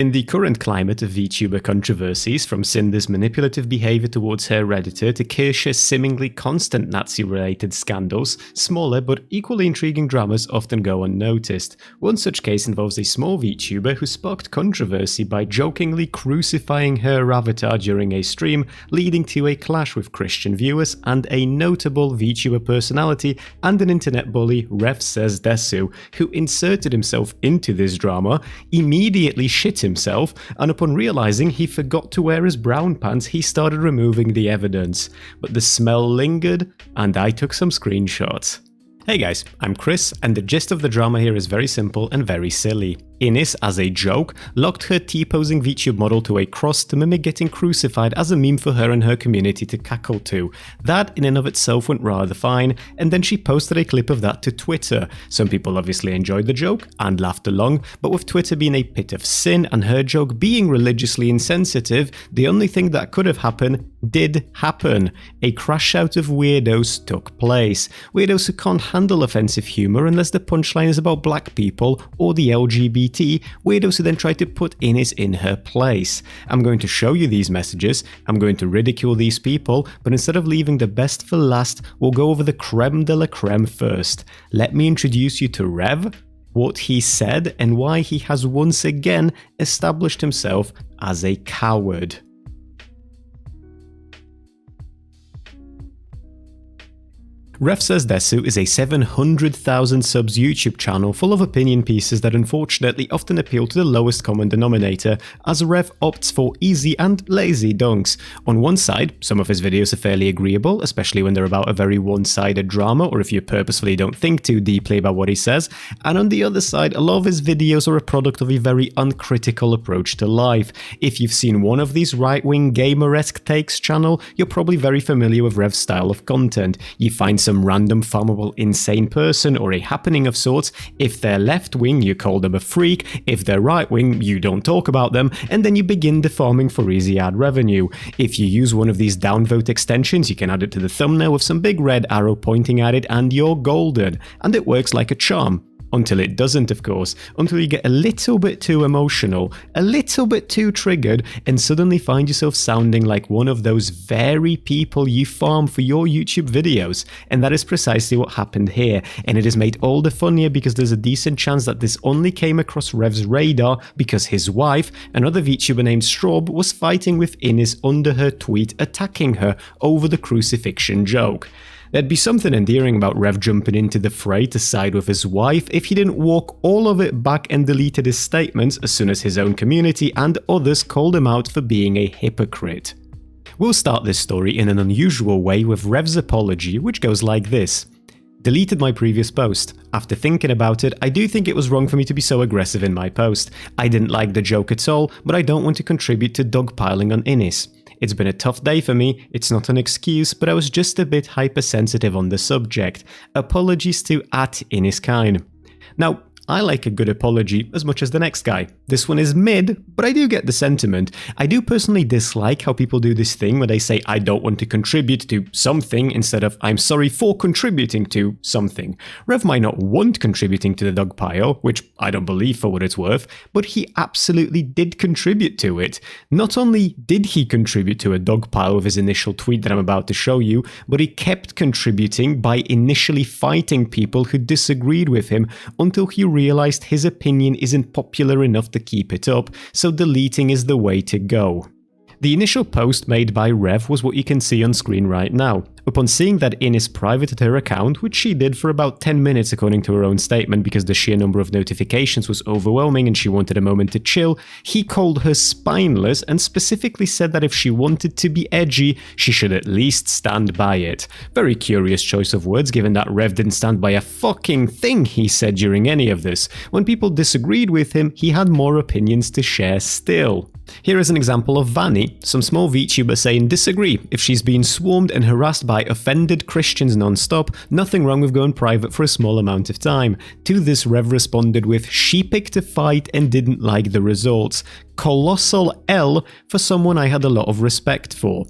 In the current climate of VTuber controversies, from Cinder's manipulative behaviour towards her Redditor to Kirsche's seemingly constant Nazi-related scandals, smaller but equally intriguing dramas often go unnoticed. One such case involves a small VTuber who sparked controversy by jokingly crucifying her avatar during a stream, leading to a clash with Christian viewers and a notable VTuber personality and an internet bully, RevSaysDesu, who inserted himself into this drama, immediately shit himself, and upon realizing he forgot to wear his brown pants, he started removing the evidence. But the smell lingered, and I took some screenshots. Hey guys, I'm Chris, and the gist of the drama here is very simple and very silly. Ines, as a joke, locked her T-posing VTube model to a cross to mimic getting crucified as a meme for her and her community to cackle to. That in and of itself went rather fine, and then she posted a clip of that to Twitter. Some people obviously enjoyed the joke and laughed along, but with Twitter being a pit of sin and her joke being religiously insensitive, the only thing that could have happened did happen. A crash out of weirdos took place. Weirdos who can't handle offensive humour unless the punchline is about black people or the LGBT, weirdos who then try to put Ines in her place. I'm going to show you these messages, I'm going to ridicule these people, but instead of leaving the best for last, we'll go over the creme de la creme first. Let me introduce you to Rev, what he said, and why he has once again established himself as a coward. RevSaysDesu is a 700,000 subs YouTube channel full of opinion pieces that unfortunately often appeal to the lowest common denominator, as Rev opts for easy and lazy dunks. On one side, some of his videos are fairly agreeable, especially when they're about a very one-sided drama or if you purposefully don't think too deeply about what he says, and on the other side, a lot of his videos are a product of a very uncritical approach to life. If you've seen one of these right-wing gamer-esque takes channel, you're probably very familiar with Rev's style of content. You find some random farmable insane person or a happening of sorts. If they're left wing, you call them a freak. If they're right wing, you don't talk about them, and then you begin farming for easy ad revenue. If you use one of these downvote extensions, you can add it to the thumbnail with some big red arrow pointing at it, and you're golden. And it works like a charm. Until it doesn't, of course, until you get a little bit too emotional, a little bit too triggered, and suddenly find yourself sounding like one of those very people you farm for your YouTube videos. And that is precisely what happened here, and it is made all the funnier because there's a decent chance that this only came across Rev's radar because his wife, another VTuber named Strawb, was fighting with Ines under her tweet attacking her over the crucifixion joke. There'd be something endearing about Rev jumping into the fray to side with his wife if he didn't walk all of it back and deleted his statements as soon as his own community and others called him out for being a hypocrite. We'll start this story in an unusual way with Rev's apology, which goes like this. Deleted my previous post. After thinking about it, I do think it was wrong for me to be so aggressive in my post. I didn't like the joke at all, but I don't want to contribute to dogpiling on Ines. It's been a tough day for me, it's not an excuse, but I was just a bit hypersensitive on the subject. Apologies to @InisKine. Now, I like a good apology as much as the next guy. This one is mid, but I do get the sentiment. I do personally dislike how people do this thing where they say I don't want to contribute to something instead of I'm sorry for contributing to something. Rev might not want contributing to the dog pile, which I don't believe for what it's worth, but he absolutely did contribute to it. Not only did he contribute to a dog pile with his initial tweet that I'm about to show you, but he kept contributing by initially fighting people who disagreed with him until he realized his opinion isn't popular enough to keep it up, so deleting is the way to go. The initial post made by Rev was what you can see on screen right now. Upon seeing that Ines privated her account, which she did for about 10 minutes according to her own statement because the sheer number of notifications was overwhelming and she wanted a moment to chill, he called her spineless and specifically said that if she wanted to be edgy, she should at least stand by it. Very curious choice of words given that Rev didn't stand by a fucking thing he said during any of this. When people disagreed with him, he had more opinions to share still. Here is an example of Vanny, some small VTuber saying disagree. If she's being swarmed and harassed by offended Christians non-stop, nothing wrong with going private for a small amount of time. To this Rev responded with she picked a fight and didn't like the results. Colossal L for someone I had a lot of respect for.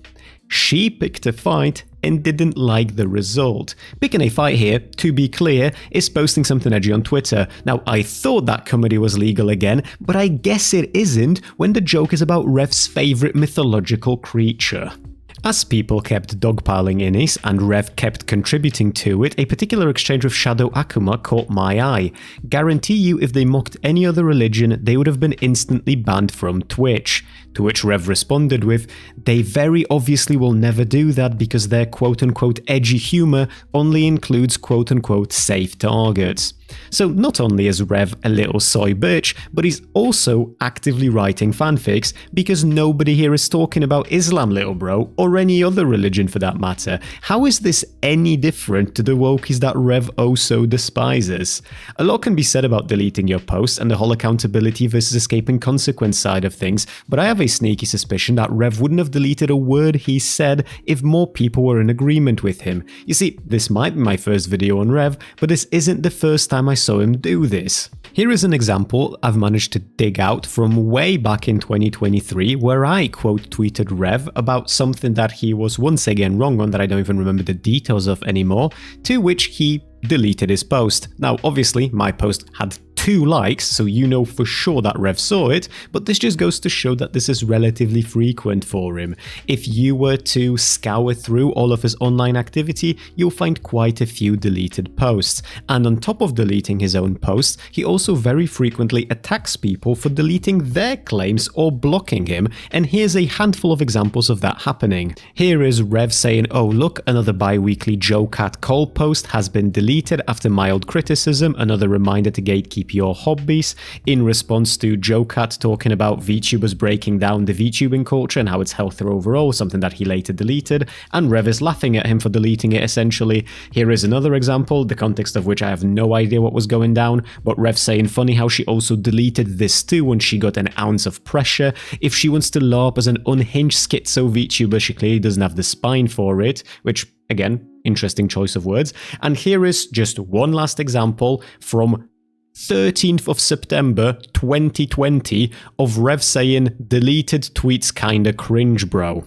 she picked a fight and didn't like the result. Picking a fight here, to be clear, is posting something edgy on Twitter. Now, I thought that comedy was legal again, but I guess it isn't when the joke is about Rev's favourite mythological creature. As people kept dogpiling Innis and Rev kept contributing to it, a particular exchange with Shadow Akuma caught my eye. Guarantee you if they mocked any other religion, they would have been instantly banned from Twitch. To which Rev responded with, "They very obviously will never do that because their quote-unquote edgy humour only includes quote-unquote safe targets." So not only is Rev a little soy bitch, but he's also actively writing fanfics because nobody here is talking about Islam, little bro, or any other religion for that matter. How is this any different to the wokies that Rev oh so despises? A lot can be said about deleting your posts and the whole accountability versus escaping consequence side of things, but I have a sneaky suspicion that Rev wouldn't have deleted a word he said if more people were in agreement with him. You see, this might be my first video on Rev, but this isn't the first time I saw him do this. Here is an example I've managed to dig out from way back in 2023 where I quote tweeted Rev about something that he was once again wrong on that I don't even remember the details of anymore, to which he deleted his post. Now obviously my post had 2 likes, so you know for sure that Rev saw it, but this just goes to show that this is relatively frequent for him. If you were to scour through all of his online activity, you'll find quite a few deleted posts. And on top of deleting his own posts, he also very frequently attacks people for deleting their claims or blocking him, and here's a handful of examples of that happening. Here is Rev saying, "Oh look, another bi-weekly Joe Cat Cole post has been deleted after mild criticism, another reminder to gatekeep your hobbies," in response to Joe Cat talking about VTubers breaking down the VTubing culture and how it's healthier overall, something that he later deleted, and Rev is laughing at him for deleting it essentially. Here is another example, the context of which I have no idea what was going down, but Rev saying funny how she also deleted this too when she got an ounce of pressure. If she wants to LARP as an unhinged schizo VTuber, she clearly doesn't have the spine for it, which again, interesting choice of words. And here is just one last example from 13th of September 2020 of Rev saying, "Deleted tweets kinda cringe, bro."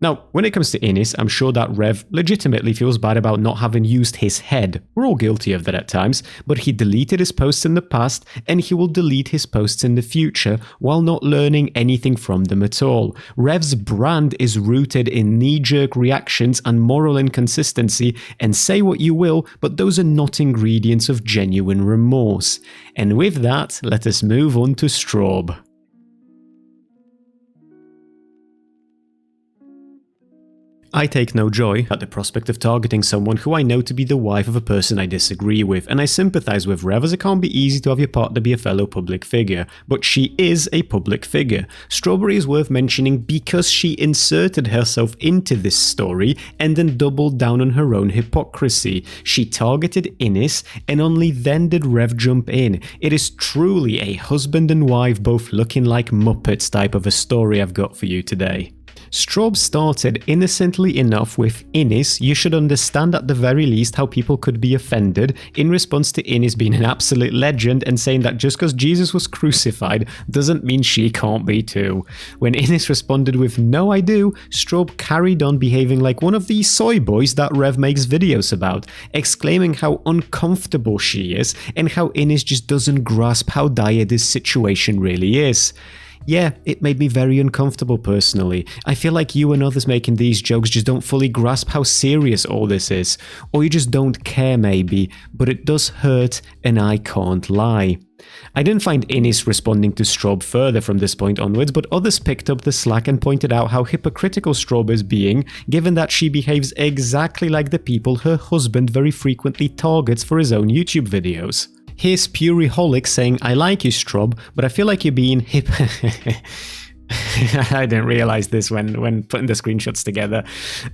Now, when it comes to Innis, I'm sure that Rev legitimately feels bad about not having used his head. We're all guilty of that at times, but he deleted his posts in the past and he will delete his posts in the future while not learning anything from them at all. Rev's brand is rooted in knee-jerk reactions and moral inconsistency, and say what you will, but those are not ingredients of genuine remorse. And with that, let us move on to Strawb. I take no joy at the prospect of targeting someone who I know to be the wife of a person I disagree with, and I sympathise with Rev as it can't be easy to have your partner be a fellow public figure, but she is a public figure. Strawberry is worth mentioning because she inserted herself into this story and then doubled down on her own hypocrisy. She targeted Innis and only then did Rev jump in. It is truly a husband and wife both looking like Muppets type of a story I've got for you today. Strawb started innocently enough with Innis. You should understand at the very least how people could be offended in response to Innis being an absolute legend and saying that just because Jesus was crucified doesn't mean she can't be too. When Innis responded with "No I do," Strawb carried on behaving like one of these soy boys that Rev makes videos about, exclaiming how uncomfortable she is and how Innis just doesn't grasp how dire this situation really is. Yeah, it made me very uncomfortable personally. I feel like you and others making these jokes just don't fully grasp how serious all this is. Or you just don't care maybe, but it does hurt and I can't lie. I didn't find Innis responding to Strawb further from this point onwards, but others picked up the slack and pointed out how hypocritical Strawb is being, given that she behaves exactly like the people her husband very frequently targets for his own YouTube videos. Here's Puriholic saying, "I like you, Strawb, but I feel like you're being hip..." I didn't realize this when putting the screenshots together.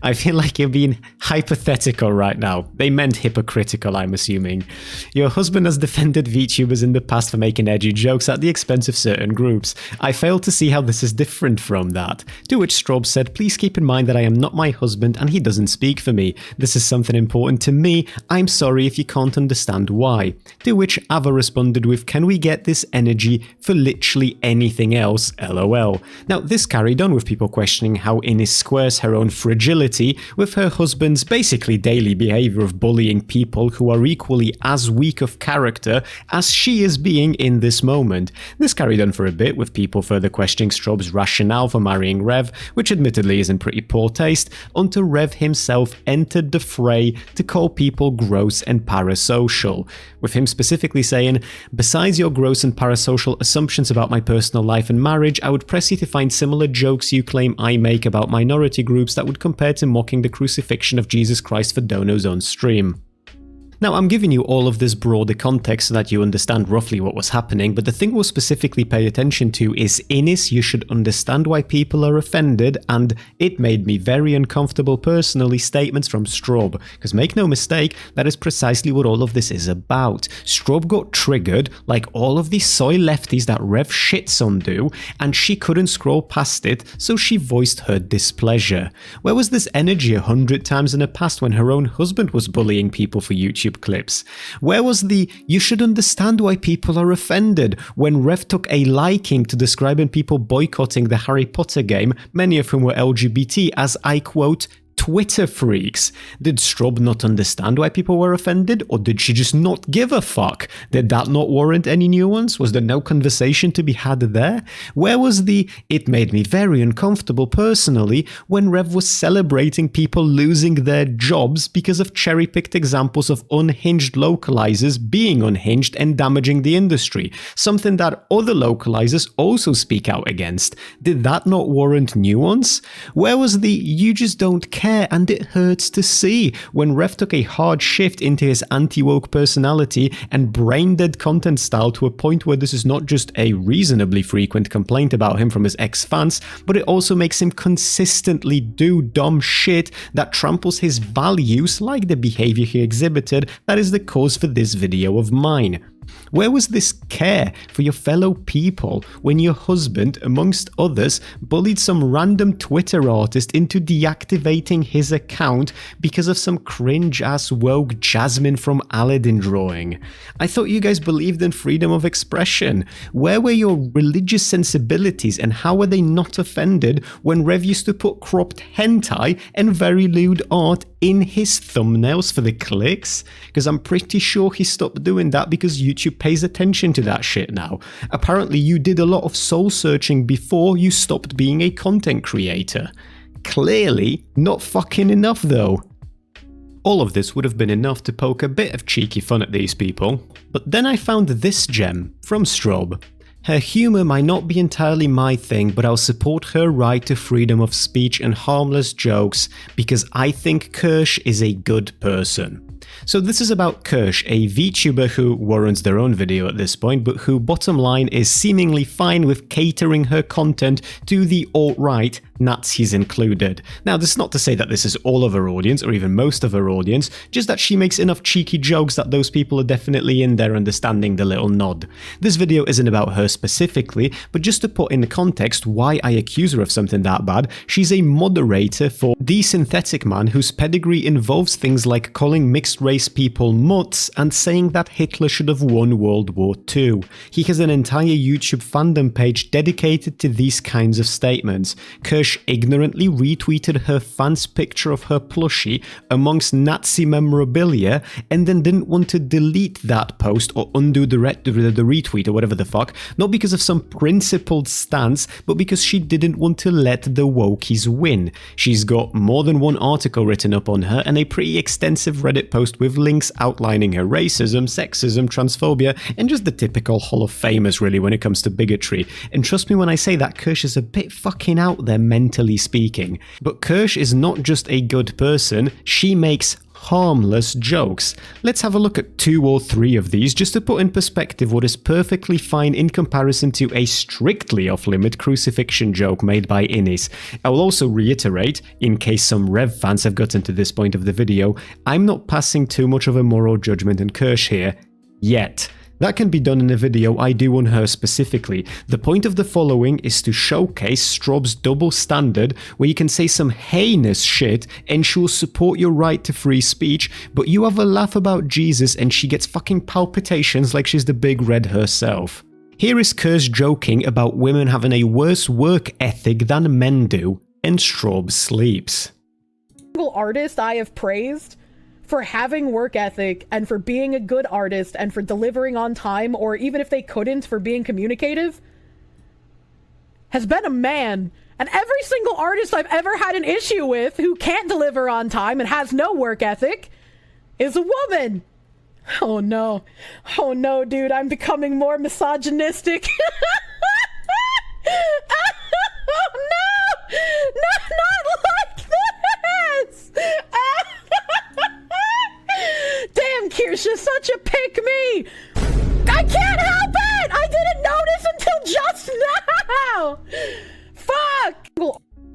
I feel like you're being hypothetical right now. They meant hypocritical, I'm assuming. Your husband has defended VTubers in the past for making edgy jokes at the expense of certain groups. I fail to see how this is different from that. To which Strawb said, "Please keep in mind that I am not my husband and he doesn't speak for me. This is something important to me. I'm sorry if you can't understand why." To which Ava responded with, "Can we get this energy for literally anything else? LOL." Now, this carried on with people questioning how Innes squares her own fragility with her husband's basically daily behavior of bullying people who are equally as weak of character as she is being in this moment. This carried on for a bit, with people further questioning Strawb's rationale for marrying Rev, which admittedly is in pretty poor taste, until Rev himself entered the fray to call people gross and parasocial, with him specifically saying, "Besides your gross and parasocial assumptions about my personal life and marriage, I would press you to find similar jokes you claim I make about minority groups that would compare to mocking the crucifixion of Jesus Christ for donos on stream." Now, I'm giving you all of this broader context so that you understand roughly what was happening, but the thing we'll specifically pay attention to is Innes, you should understand why people are offended, and "it made me very uncomfortable personally" statements from Strawb. Because make no mistake, that is precisely what all of this is about. Strawb got triggered, like all of these soy lefties that Rev shits on do, and she couldn't scroll past it, so she voiced her displeasure. Where was this energy 100 times in the past when her own husband was bullying people for YouTube clips? Where was the "you should understand why people are offended" when Rev took a liking to describing people boycotting the Harry Potter game, many of whom were LGBT, as, I quote, "Twitter freaks"? Did Strawb not understand why people were offended, or did she just not give a fuck? Did that not warrant any nuance? Was there no conversation to be had there? Where was the "it made me very uncomfortable personally" when Rev was celebrating people losing their jobs because of cherry-picked examples of unhinged localizers being unhinged and damaging the industry, something that other localizers also speak out against? Did that not warrant nuance? Where was the "you just don't care and it hurts to see" when Rev took a hard shift into his anti-woke personality and brain-dead content style to a point where this is not just a reasonably frequent complaint about him from his ex-fans, but it also makes him consistently do dumb shit that tramples his values, like the behavior he exhibited that is the cause for this video of mine? Where was this care for your fellow people when your husband, amongst others, bullied some random Twitter artist into deactivating his account because of some cringe-ass woke Jasmine from Aladdin drawing? I thought you guys believed in freedom of expression. Where were your religious sensibilities, and how were they not offended when Rev used to put cropped hentai and very lewd art in his thumbnails for the clicks? Because I'm pretty sure he stopped doing that because YouTube pays attention to that shit now. Apparently you did a lot of soul searching before you stopped being a content creator. Clearly not fucking enough though. All of this would have been enough to poke a bit of cheeky fun at these people, but then I found this gem from Strawb. Her humour might not be entirely my thing, but I'll support her right to freedom of speech and harmless jokes because I think Kirsche is a good person. So this is about Kirsche, a VTuber who warrants their own video at this point, but who, bottom line, is seemingly fine with catering her content to the alt-right, Nazis included. Now, this is not to say that this is all of her audience, or even most of her audience, just that she makes enough cheeky jokes that those people are definitely in there understanding the little nod. This video isn't about her specifically, but just to put in context why I accuse her of something that bad, she's a moderator for The Synthetic Man, whose pedigree involves things like calling mixed-race people mutts and saying that Hitler should have won World War II. He has an entire YouTube fandom page dedicated to these kinds of statements. Kirsche ignorantly retweeted her fan's picture of her plushie amongst Nazi memorabilia and then didn't want to delete that post or undo the retweet or whatever the fuck, not because of some principled stance, but because she didn't want to let the wokies win. She's got more than one article written up on her and a pretty extensive Reddit post with links outlining her racism, sexism, transphobia, and just the typical Hall of Famers really when it comes to bigotry. And trust me when I say that Kirsche is a bit fucking out there mentally speaking. But Kirsche is not just a good person, she makes harmless jokes. Let's have a look at 2 or 3 of these just to put in perspective what is perfectly fine in comparison to a strictly off-limit crucifixion joke made by Innes. I will also reiterate, in case some Rev fans have gotten to this point of the video, I'm not passing too much of a moral judgment on Kirsche here, yet. That can be done in a video I do on her specifically. The point of the following is to showcase Strawb's double standard, where you can say some heinous shit and she'll support your right to free speech, but you have a laugh about Jesus and she gets fucking palpitations like she's the big red herself. Here is Kirsche joking about women having a worse work ethic than men do, and Strawb sleeps. Artist I have praised for having work ethic and for being a good artist and for delivering on time, or even if they couldn't, for being communicative, has been a man. And every single artist I've ever had an issue with who can't deliver on time and has no work ethic is a woman. Oh no. Oh no, dude, I'm becoming more misogynistic. Oh no! Not like this! Damn, Kirsche, such a pick-me! I can't help it! I didn't notice until just now! Fuck!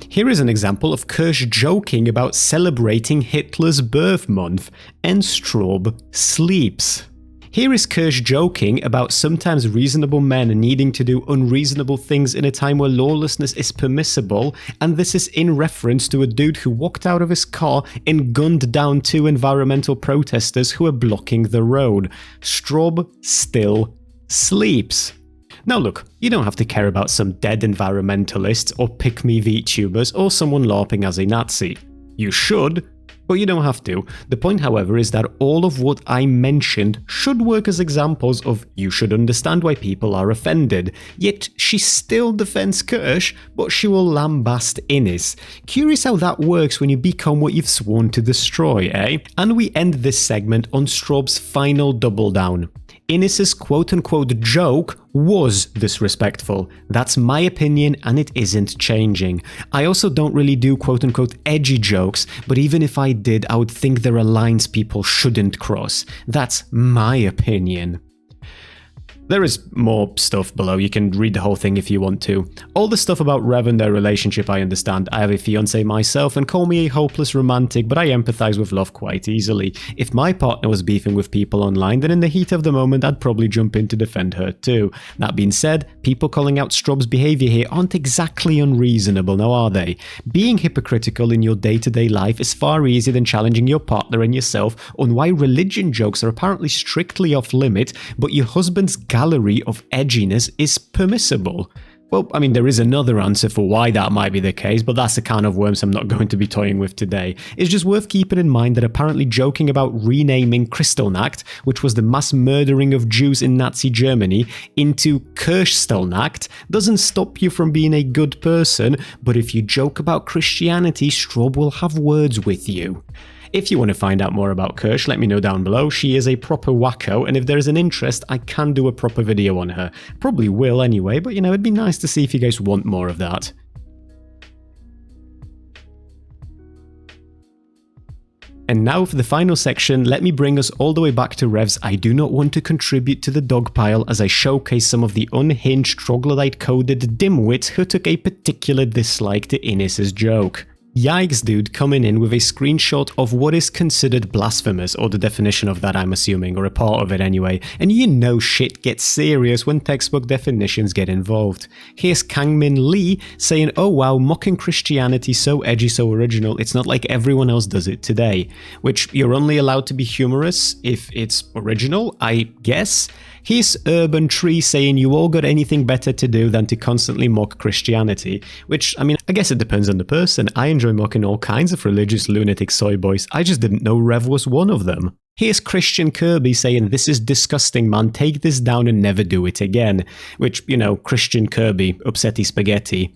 Here is an example of Kirsche joking about celebrating Hitler's birth month, and Strawb sleeps. Here is Kirsche joking about sometimes reasonable men needing to do unreasonable things in a time where lawlessness is permissible, and this is in reference to a dude who walked out of his car and gunned down 2 environmental protesters who were blocking the road. Strawb still sleeps. Now look, you don't have to care about some dead environmentalists or pick-me VTubers or someone LARPing as a Nazi. You should, but you don't have to. The point, however, is that all of what I mentioned should work as examples of you should understand why people are offended. Yet she still defends Kirsche, but she will lambast Innes. Curious how that works when you become what you've sworn to destroy, eh? And we end this segment on Strawb's final double down. Innes's quote-unquote joke was disrespectful. That's my opinion and it isn't changing. I also don't really do quote-unquote edgy jokes, but even if I did, I would think there are lines people shouldn't cross. That's my opinion. There is more stuff below, you can read the whole thing if you want to. All the stuff about Rev and their relationship I understand. I have a fiancé myself and call me a hopeless romantic, but I empathise with love quite easily. If my partner was beefing with people online, then in the heat of the moment I'd probably jump in to defend her too. That being said, people calling out Strawb's behaviour here aren't exactly unreasonable, now are they? Being hypocritical in your day-to-day life is far easier than challenging your partner and yourself on why religion jokes are apparently strictly off limit, but your husband's gallery of edginess is permissible. Well, I mean, there is another answer for why that might be the case, but that's the kind of worms I'm not going to be toying with today. It's just worth keeping in mind that apparently joking about renaming Kristallnacht, which was the mass murdering of Jews in Nazi Germany, into Kirchstallnacht doesn't stop you from being a good person, but if you joke about Christianity, Strawb will have words with you. If you want to find out more about Kirsche, let me know down below. She is a proper wacko, and if there is an interest, I can do a proper video on her. Probably will anyway, but you know, it'd be nice to see if you guys want more of that. And now for the final section, let me bring us all the way back to Rev's I do not want to contribute to the dogpile as I showcase some of the unhinged troglodyte-coded dimwits who took a particular dislike to Innes's joke. Yikes dude coming in with a screenshot of what is considered blasphemous, or the definition of that I'm assuming, or a part of it anyway, and you know shit gets serious when textbook definitions get involved. Here's Kangmin Lee saying, oh wow, mocking Christianity so edgy, so original, it's not like everyone else does it today. Which you're only allowed to be humorous if it's original, I guess? Here's Urban Tree saying you all got anything better to do than to constantly mock Christianity, which, I mean, I guess it depends on the person. I enjoy mocking all kinds of religious lunatic soy boys, I just didn't know Rev was one of them. Here's Christian Kirby saying this is disgusting man, take this down and never do it again, which, you know, Christian Kirby, upsetty spaghetti.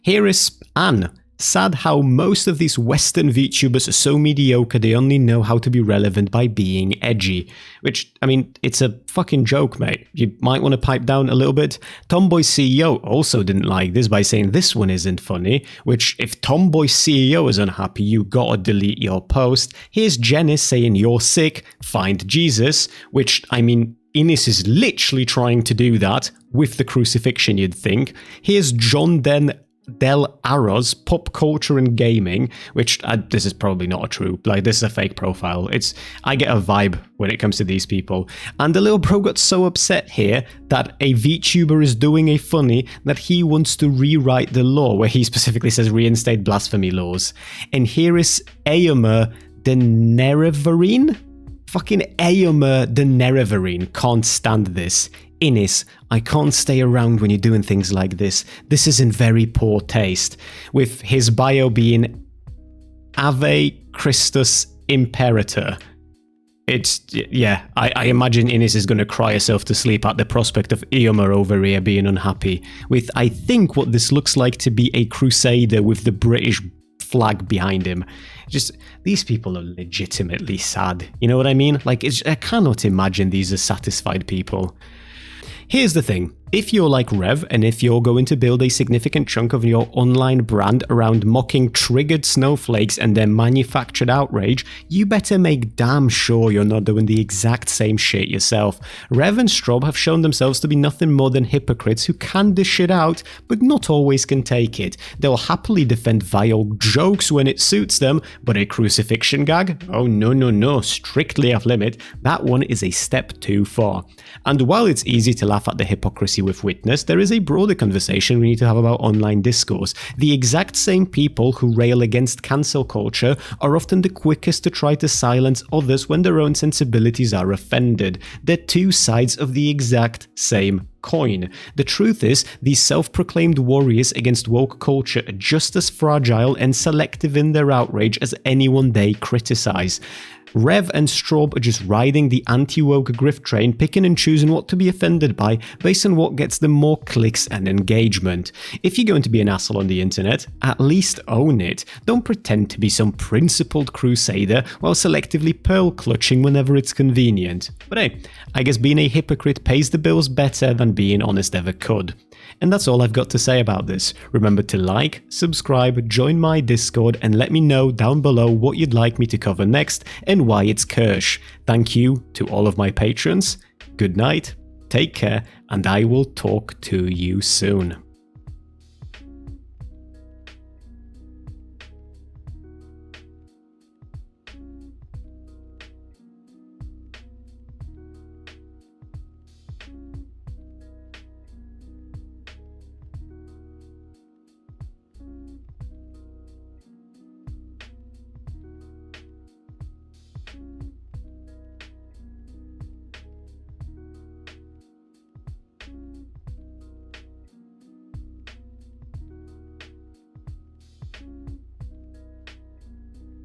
Here is Anne. Sad how most of these Western VTubers are so mediocre they only know how to be relevant by being edgy. Which, I mean, it's a fucking joke, mate. You might want to pipe down a little bit. Tomboy CEO also didn't like this by saying this one isn't funny, which if Tomboy CEO is unhappy, you gotta delete your post. Here's Janice saying you're sick, find Jesus, which, I mean, Innes is literally trying to do that with the crucifixion, you'd think. Here's John Del Arroz, pop culture and gaming, which this is probably not a true, like this is a fake profile. I get a vibe when it comes to these people. And the little bro got so upset here that a VTuber is doing a funny that he wants to rewrite the law, where he specifically says reinstate blasphemy laws. And here is Eomer de Nerevarine? Fucking Eomer de Nerevarine, can't stand this. Innis, I can't stay around when you're doing things like this. This is in very poor taste. With his bio being Ave Christus Imperator. It's, yeah, I imagine Innis is going to cry herself to sleep at the prospect of Eomer over here being unhappy, with I think what this looks like to be a crusader with the British flag behind him. Just, these people are legitimately sad, you know what I mean? Like, I cannot imagine these are satisfied people. Here's the thing, if you're like Rev, and if you're going to build a significant chunk of your online brand around mocking triggered snowflakes and their manufactured outrage, you better make damn sure you're not doing the exact same shit yourself. Rev and Strawb have shown themselves to be nothing more than hypocrites who can dish it out, but not always can take it. They'll happily defend vile jokes when it suits them, but a crucifixion gag? Oh no, strictly off limit. That one is a step too far. And while it's easy to laugh at the hypocrisy with witness, there is a broader conversation we need to have about online discourse. The exact same people who rail against cancel culture are often the quickest to try to silence others when their own sensibilities are offended. They're two sides of the exact same coin. The truth is, these self-proclaimed warriors against woke culture are just as fragile and selective in their outrage as anyone they criticize. Rev and Strawb are just riding the anti-woke grift train, picking and choosing what to be offended by based on what gets them more clicks and engagement. If you're going to be an asshole on the internet, at least own it. Don't pretend to be some principled crusader while selectively pearl clutching whenever it's convenient. But hey, I guess being a hypocrite pays the bills better than being honest ever could. And that's all I've got to say about this. Remember to like, subscribe, join my Discord, and let me know down below what you'd like me to cover next and why it's Kirsche. Thank you to all of my patrons. Good night, take care, and I will talk to you soon.